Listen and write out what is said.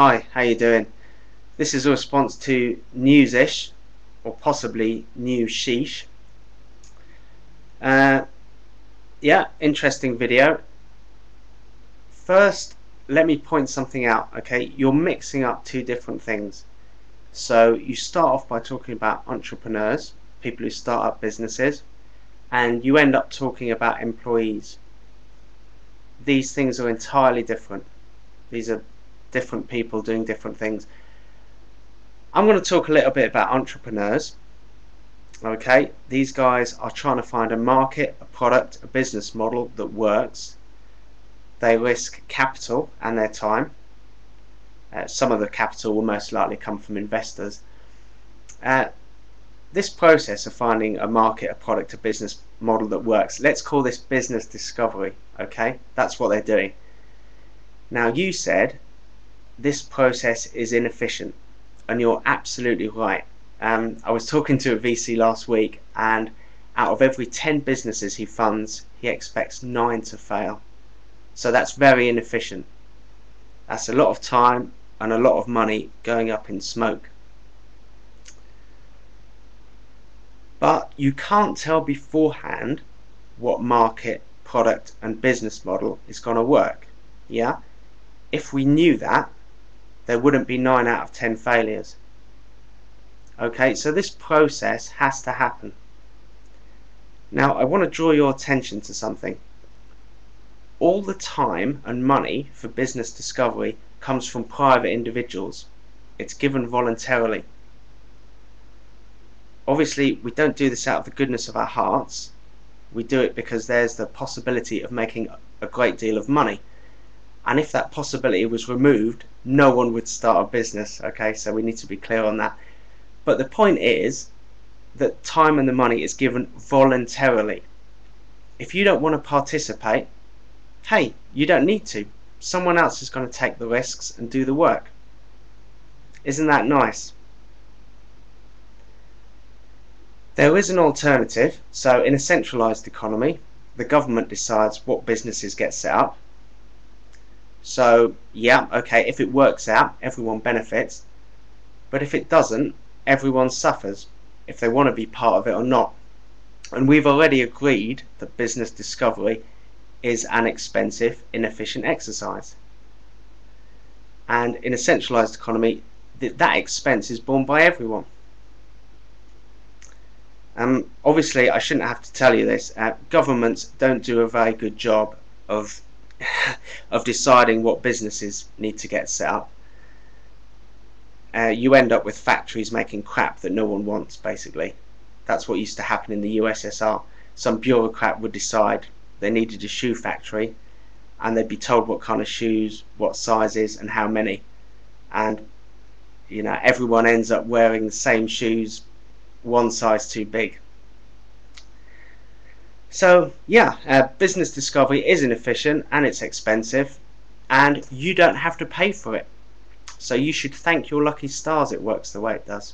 Hi, how you doing? This is a response to news-ish, or possibly new sheesh. Yeah, interesting video. First, let me point something out, okay? You're mixing up two different things. So you start off by talking about entrepreneurs, people who start up businesses, and you end up talking about employees. These things are entirely different. These are different people doing different things. I'm going to talk a little bit about entrepreneurs. Okay, these guys are trying to find a market, a product, a business model that works. They risk capital and their time. Some of the capital will most likely come from investors. This process of finding a market, a product, a business model that works, let's call this business discovery. Okay, that's what they're doing. Now, you said this process is inefficient, and you're absolutely right. I was talking to a VC last week, and out of every 10 businesses he funds, he expects 9 to fail. So that's very inefficient. That's a lot of time and a lot of money going up in smoke. But you can't tell beforehand what market, product and business model is going to work. Yeah? If we knew that, there wouldn't be 9 out of 10 failures. Okay, so this process has to happen. Now, I want to draw your attention to something. All the time and money for business discovery comes from private individuals. It's given voluntarily. Obviously, we don't do this out of the goodness of our hearts. We do it because there's the possibility of making a great deal of money. And if that possibility was removed, no one would start a business. Okay, so we need to be clear on that. But the point is that time and the money is given voluntarily. If you don't want to participate, hey, you don't need to. Someone else is going to take the risks and do the work. Isn't that nice? There is an alternative. So in a centralized economy, the government decides what businesses get set up. So yeah, okay, if it works out, everyone benefits. But if it doesn't, everyone suffers, if they want to be part of it or not. And we've already agreed that business discovery is an expensive, inefficient exercise. And in a centralized economy, that expense is borne by everyone. Obviously, I shouldn't have to tell you this. Governments don't do a very good job of of deciding what businesses need to get set up. You end up with factories making crap that no one wants, basically. That's what used to happen in the USSR. Some bureaucrat would decide they needed a shoe factory, and they'd be told what kind of shoes, what sizes and how many, and you know, everyone ends up wearing the same shoes, one size too big. So yeah, business discovery is inefficient and it's expensive, and you don't have to pay for it. So you should thank your lucky stars it works the way it does.